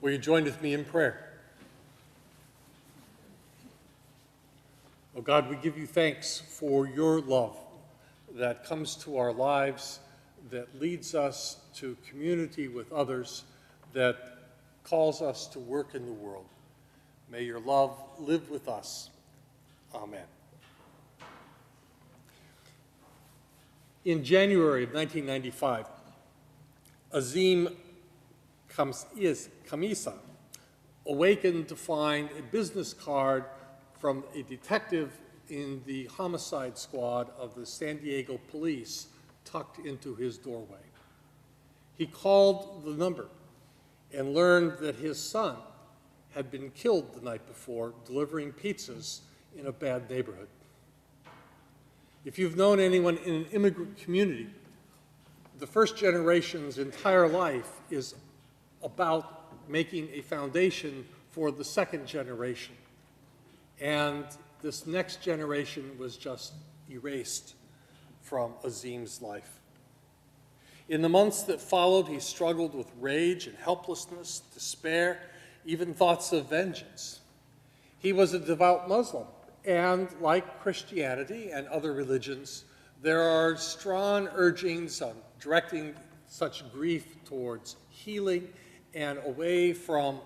Will you join with me in prayer? Oh God, we give you thanks for your love that comes to our lives, that leads us to community with others, that calls us to work in the world. May your love live with us. Amen. In January of 1995, Azim Khamisa awakened to find a business card from a detective in the homicide squad of the San Diego police tucked into his doorway. He called the number and learned that his son had been killed the night before delivering pizzas in a bad neighborhood. If you've known anyone in an immigrant community, the first generation's entire life is about making a foundation for the second generation. And this next generation was just erased from Azim's life. In the months that followed, he struggled with rage and helplessness, despair, even thoughts of vengeance. He was a devout Muslim, and like Christianity and other religions, there are strong urgings on directing such grief towards healing and away from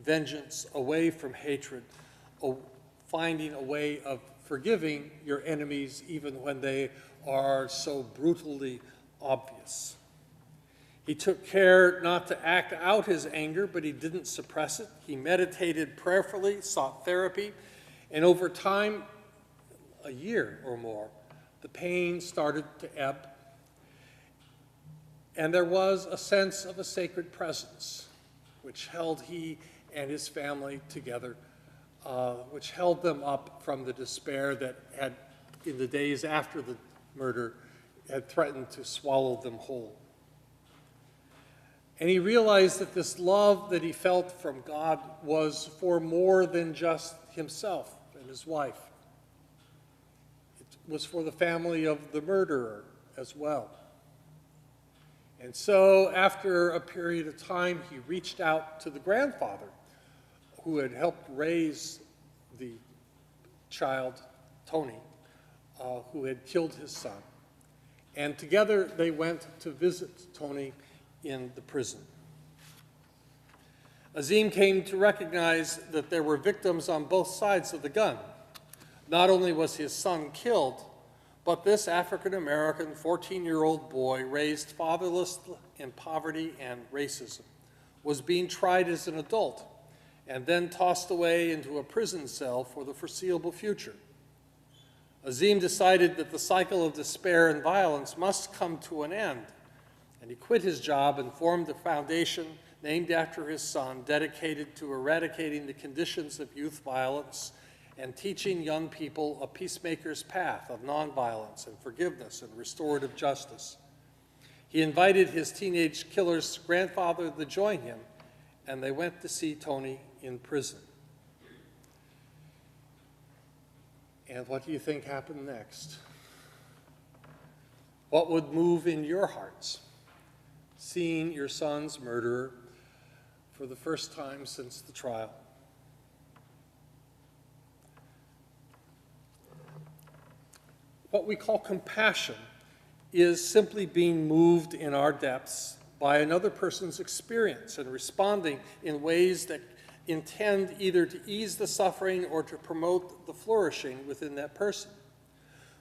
vengeance, away from hatred, finding a way of forgiving your enemies even when they are so brutally obvious. He took care not to act out his anger, but he didn't suppress it. He meditated prayerfully, sought therapy, and over time, a year or more, the pain started to ebb. And there was a sense of a sacred presence, which held he and his family together, which held them up from the despair that had, in the days after the murder, had threatened to swallow them whole. And he realized that this love that he felt from God was for more than just himself and his wife. It was for the family of the murderer as well. And so after a period of time, he reached out to the grandfather who had helped raise the child, Tony, who had killed his son. And together they went to visit Tony in the prison. Azim came to recognize that there were victims on both sides of the gun. Not only was his son killed, but this African-American 14-year-old boy, raised fatherless in poverty and racism, was being tried as an adult and then tossed away into a prison cell for the foreseeable future. Azim decided that the cycle of despair and violence must come to an end, and he quit his job and formed a foundation named after his son, dedicated to eradicating the conditions of youth violence and teaching young people a peacemaker's path of nonviolence and forgiveness and restorative justice. He invited his teenage killer's grandfather to join him, and they went to see Tony in prison. And what do you think happened next? What would move in your hearts, seeing your son's murderer for the first time since the trial? What we call compassion is simply being moved in our depths by another person's experience and responding in ways that intend either to ease the suffering or to promote the flourishing within that person.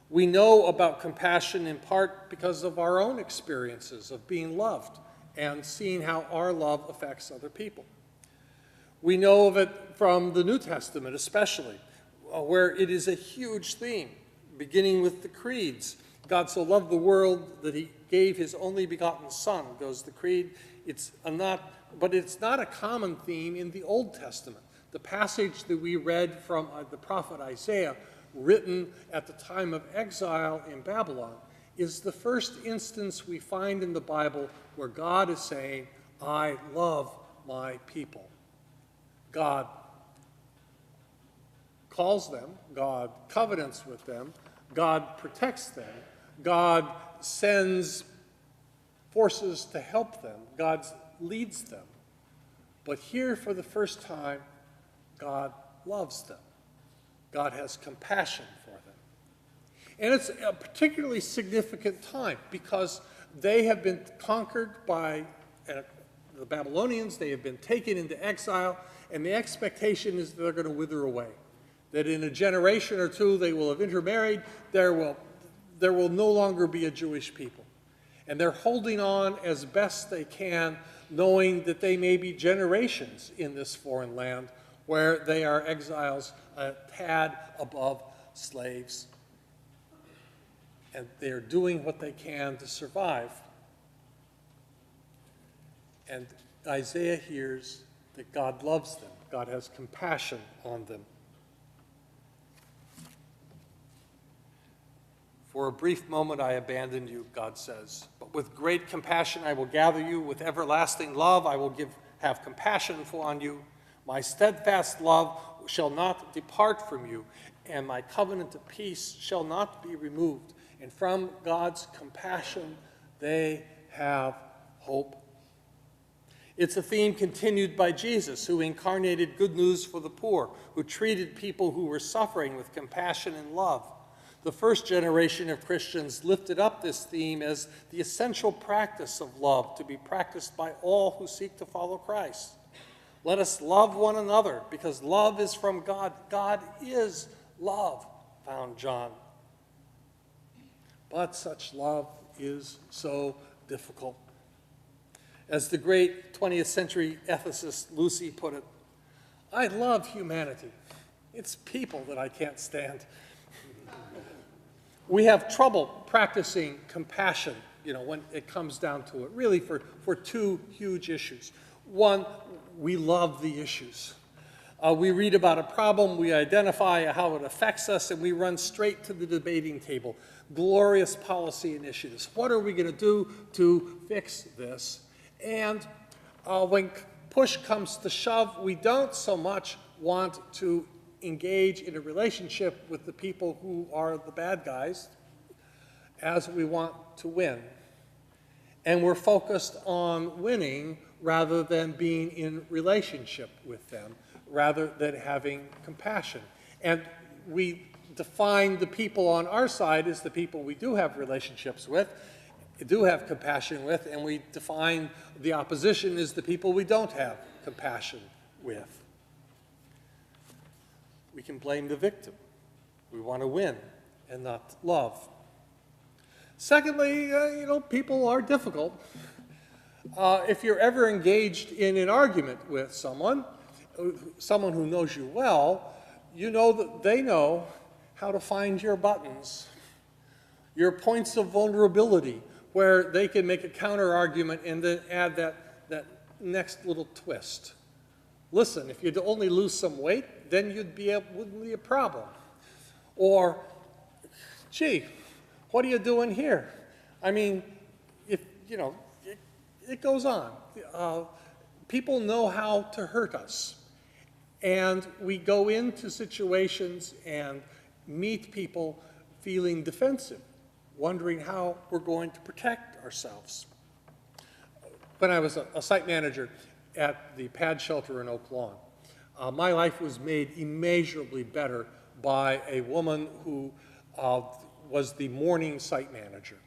We know about compassion in part because of our own experiences of being loved and seeing how our love affects other people. We know of it from the New Testament especially, where it is a huge theme, beginning with the creeds. God so loved the world that he gave his only begotten son, goes the creed. But it's not a common theme in the Old Testament. The passage that we read from the prophet Isaiah, written at the time of exile in Babylon, is the first instance we find in the Bible where God is saying, I love my people. God calls them, God covenants with them, God protects them, God sends forces to help them, God leads them. But here, for the first time, God loves them. God has compassion for them. And it's a particularly significant time because they have been conquered by the Babylonians. They have been taken into exile, and the expectation is that they're going to wither away. That in a generation or two they will have intermarried. There will no longer be a Jewish people. And they're holding on as best they can, knowing that they may be generations in this foreign land where they are exiles, a tad above slaves. And they're doing what they can to survive. And Isaiah hears that God loves them. God has compassion on them. For a brief moment I abandoned you, God says, but with great compassion I will gather you. With everlasting love I will have compassion on you. My steadfast love shall not depart from you, and my covenant of peace shall not be removed. And from God's compassion they have hope. It's a theme continued by Jesus, who incarnated good news for the poor, who treated people who were suffering with compassion and love. The first generation of Christians lifted up this theme as the essential practice of love to be practiced by all who seek to follow Christ. Let us love one another because love is from God. God is love, found John. But such love is so difficult. As the great 20th century ethicist Lucy put it, I love humanity. It's people that I can't stand. We have trouble practicing compassion, when it comes down to it, really for two huge issues. One, we love the issues. We read about a problem, we identify how it affects us, and we run straight to the debating table. Glorious policy initiatives. What are we going to do to fix this? And when push comes to shove, we don't so much want to engage in a relationship with the people who are the bad guys as we want to win. And we're focused on winning rather than being in relationship with them, rather than having compassion. And we define the people on our side as the people we do have relationships with, do have compassion with, and we define the opposition as the people we don't have compassion with. We can blame the victim. We want to win and not love. Secondly, people are difficult. If you're ever engaged in an argument with someone who knows you well, you know that they know how to find your buttons, your points of vulnerability, where they can make a counter-argument and then add that next little twist. Listen, if you'd only lose some weight, then wouldn't be a problem. Or, gee, what are you doing here? I mean, it goes on. People know how to hurt us. And we go into situations and meet people feeling defensive, wondering how we're going to protect ourselves. When I was a site manager at the pad shelter in Oak Lawn, my life was made immeasurably better by a woman who was the morning site manager.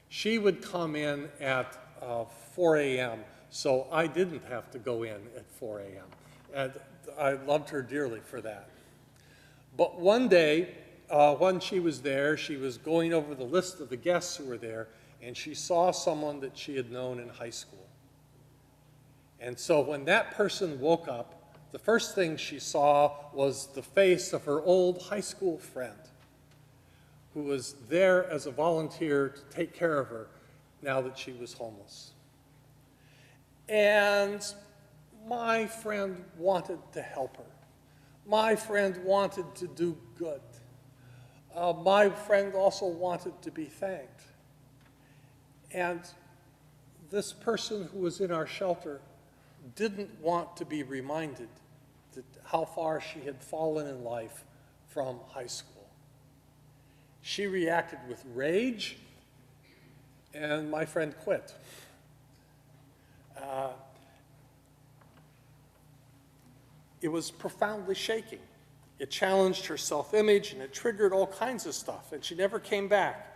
She would come in at 4 a.m., so I didn't have to go in at 4 a.m. And I loved her dearly for that. But one day, when she was there, she was going over the list of the guests who were there, and she saw someone that she had known in high school. And so when that person woke up, the first thing she saw was the face of her old high school friend who was there as a volunteer to take care of her now that she was homeless. And my friend wanted to help her. My friend wanted to do good. My friend also wanted to be thanked. And this person who was in our shelter didn't want to be reminded that how far she had fallen in life from high school. She reacted with rage, and my friend quit. it was profoundly shaking. It challenged her self-image, and it triggered all kinds of stuff, and she never came back.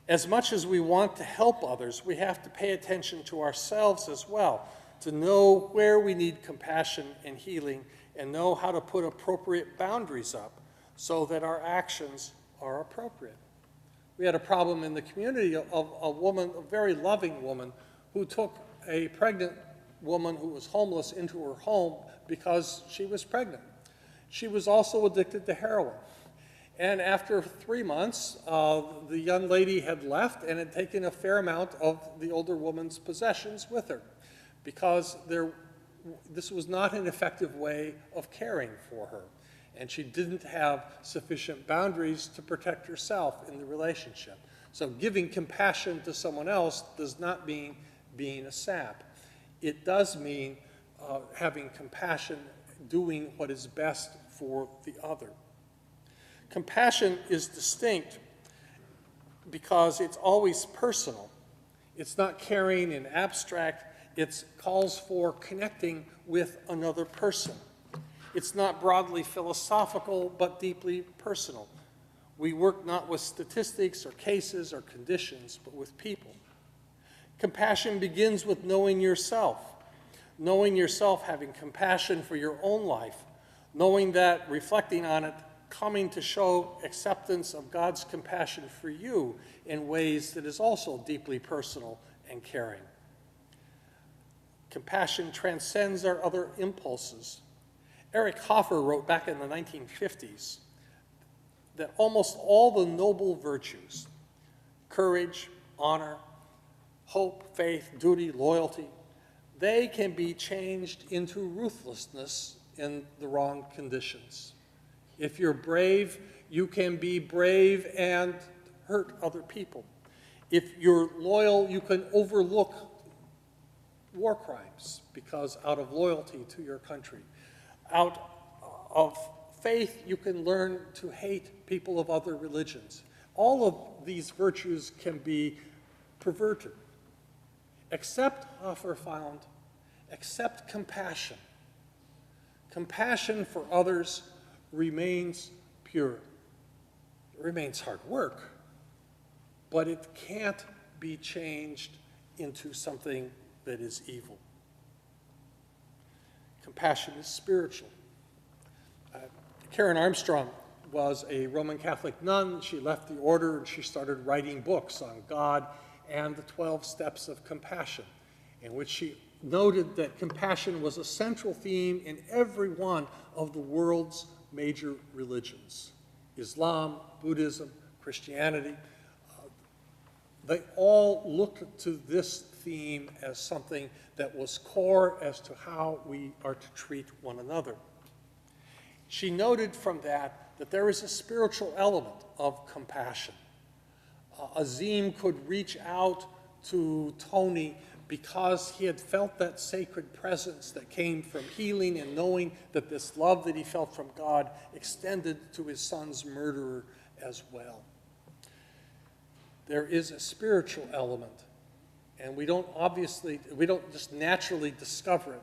As much as we want to help others, we have to pay attention to ourselves as well, to know where we need compassion and healing, and know how to put appropriate boundaries up so that our actions are appropriate. We had a problem in the community of a woman, a very loving woman, who took a pregnant woman who was homeless into her home because she was pregnant. She was also addicted to heroin. And after 3 months, the young lady had left and had taken a fair amount of the older woman's possessions with her, because this was not an effective way of caring for her. And she didn't have sufficient boundaries to protect herself in the relationship. So giving compassion to someone else does not mean being a sap. It does mean having compassion, doing what is best for the other. Compassion is distinct because it's always personal. It's not caring in abstract. It calls for connecting with another person. It's not broadly philosophical, but deeply personal. We work not with statistics or cases or conditions, but with people. Compassion begins with knowing yourself, having compassion for your own life, knowing that, reflecting on it, coming to show acceptance of God's compassion for you in ways that is also deeply personal and caring. Compassion transcends our other impulses. Eric Hoffer wrote back in the 1950s that almost all the noble virtues, courage, honor, hope, faith, duty, loyalty, they can be changed into ruthlessness in the wrong conditions. If you're brave, you can be brave and hurt other people. If you're loyal, you can overlook war crimes because out of loyalty to your country. Out of faith, you can learn to hate people of other religions. All of these virtues can be perverted. Except, Hoffer found, except compassion. Compassion for others remains pure. It remains hard work, but it can't be changed into something that is evil. Compassion is spiritual. Karen Armstrong was a Roman Catholic nun. She left the order and she started writing books on God and the 12 steps of compassion, in which she noted that compassion was a central theme in every one of the world's major religions. Islam, Buddhism, Christianity, they all looked to this theme as something that was core as to how we are to treat one another. She noted from that there is a spiritual element of compassion. Azim could reach out to Tony because he had felt that sacred presence that came from healing and knowing that this love that he felt from God extended to his son's murderer as well. There is a spiritual element, and we don't just naturally discover it.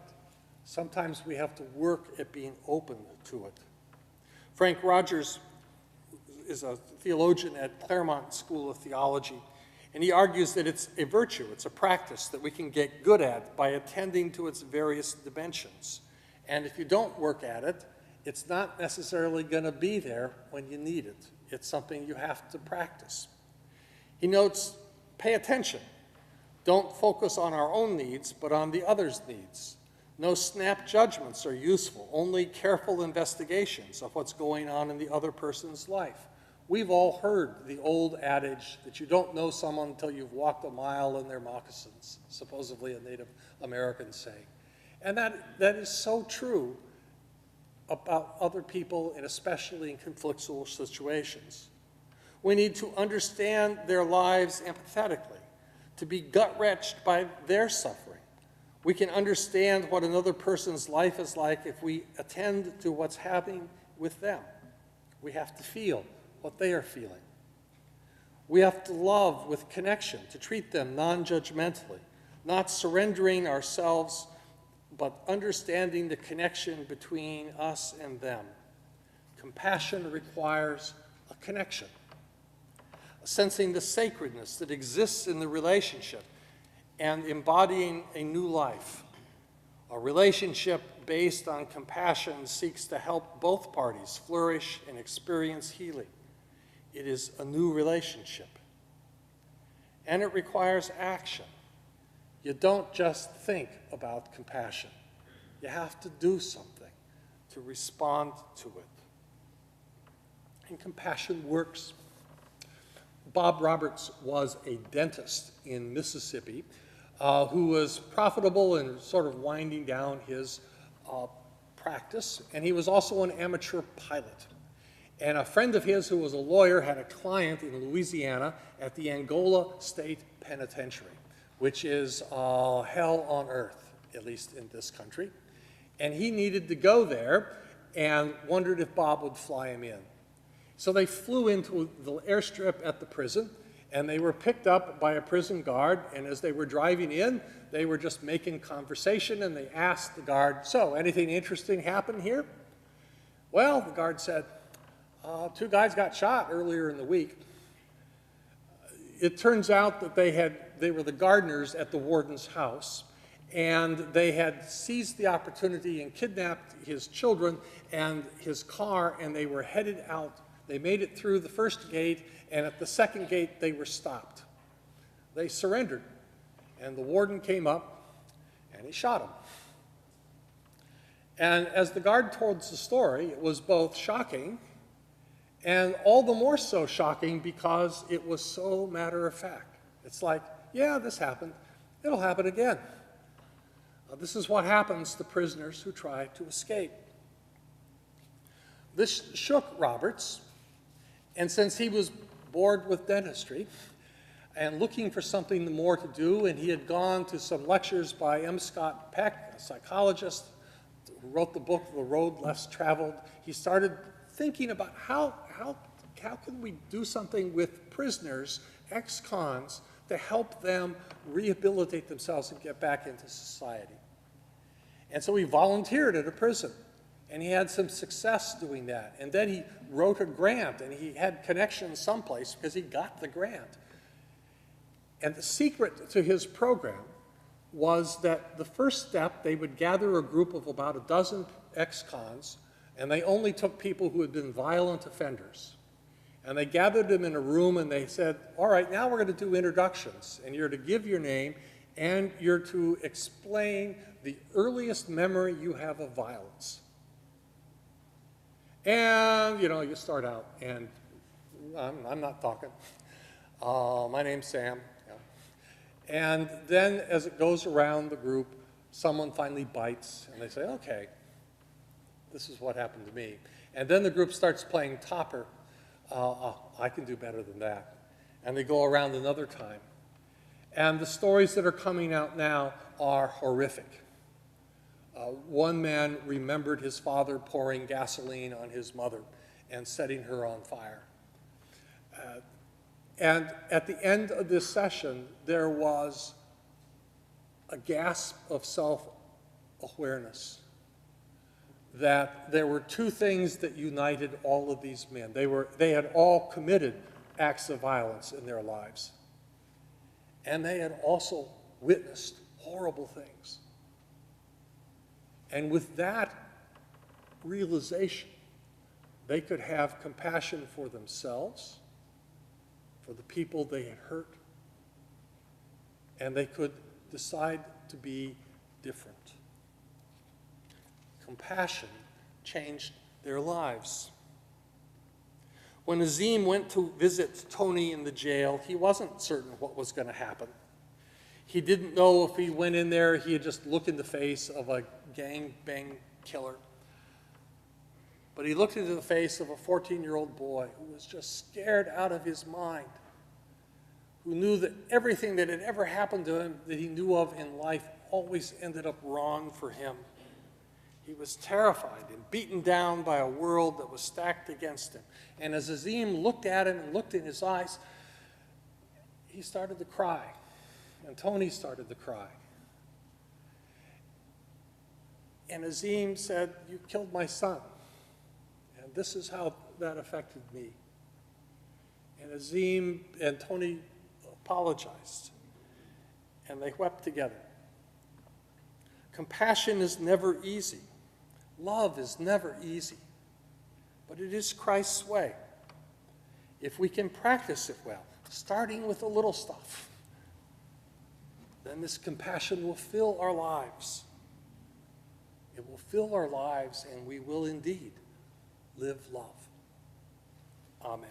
Sometimes we have to work at being open to it. Frank Rogers is a theologian at Claremont School of Theology, and he argues that it's a virtue, it's a practice that we can get good at by attending to its various dimensions. And if you don't work at it, it's not necessarily going to be there when you need it. It's something you have to practice. He notes, pay attention. Don't focus on our own needs, but on the other's needs. No snap judgments are useful, only careful investigations of what's going on in the other person's life. We've all heard the old adage that you don't know someone until you've walked a mile in their moccasins, supposedly a Native American saying. And that is so true about other people, and especially in conflictual situations. We need to understand their lives empathetically, to be gut-wrenched by their suffering. We can understand what another person's life is like if we attend to what's happening with them. We have to feel what they are feeling. We have to love with connection, to treat them non-judgmentally, not surrendering ourselves but understanding the connection between us and them. Compassion requires a connection, sensing the sacredness that exists in the relationship and embodying a new life. A relationship based on compassion seeks to help both parties flourish and experience healing. It is a new relationship. And it requires action. You don't just think about compassion. You have to do something to respond to it. And compassion works. Bob Roberts was a dentist in Mississippi who was profitable and sort of winding down his practice, and he was also an amateur pilot. And a friend of his who was a lawyer had a client in Louisiana at the Angola State Penitentiary, which is hell on earth, at least in this country. And he needed to go there and wondered if Bob would fly him in. So they flew into the airstrip at the prison, and they were picked up by a prison guard, and as they were driving in, they were just making conversation, and they asked the guard, "So, anything interesting happen here?" Well, the guard said, 2 guys got shot earlier in the week. It turns out that they were the gardeners at the warden's house, and they had seized the opportunity and kidnapped his children and his car, and they were headed out. They made it through the first gate, and at the second gate, they were stopped. They surrendered, and the warden came up, and he shot them. And as the guard told the story, it was both shocking and all the more so shocking because it was so matter-of-fact. It's like, yeah, this happened. It'll happen again. This is what happens to prisoners who try to escape. This shook Roberts, and since he was bored with dentistry and looking for something more to do, and he had gone to some lectures by M. Scott Peck, a psychologist who wrote the book, The Road Less Traveled, he started thinking about how can we do something with prisoners, ex-cons, to help them rehabilitate themselves and get back into society. And so he volunteered at a prison. And he had some success doing that. And then he wrote a grant, and he had connections someplace because he got the grant. And the secret to his program was that the first step, they would gather a group of about a dozen ex-cons, and they only took people who had been violent offenders. And they gathered them in a room, and they said, all right, now we're going to do introductions, and you're to give your name, and you're to explain the earliest memory you have of violence. And, you know, you start out, and I'm not talking. My name's Sam. Yeah. And then as it goes around the group, someone finally bites, and they say, okay, this is what happened to me. And then the group starts playing topper. I can do better than that. And they go around another time. And the stories that are coming out now are horrific. One man remembered his father pouring gasoline on his mother and setting her on fire. And at the end of this session, there was a gasp of self-awareness that there were 2 things that united all of these men. They had all committed acts of violence in their lives. And they had also witnessed horrible things. And with that realization, they could have compassion for themselves, for the people they had hurt, and they could decide to be different. Compassion changed their lives. When Azim went to visit Tony in the jail, he wasn't certain what was going to happen. He didn't know if he went in there, he'd just look in the face of a gang-bang killer. But he looked into the face of a 14-year-old boy who was just scared out of his mind, who knew that everything that had ever happened to him that he knew of in life always ended up wrong for him. He was terrified and beaten down by a world that was stacked against him. And as Azim looked at him and looked in his eyes, he started to cry. And Tony started to cry. And Azim said, "You killed my son." And this is how that affected me. And Azim and Tony apologized, and they wept together. Compassion is never easy. Love is never easy, but it is Christ's way. If we can practice it well, starting with the little stuff, then this compassion will fill our lives. It will fill our lives, and we will indeed live love. Amen.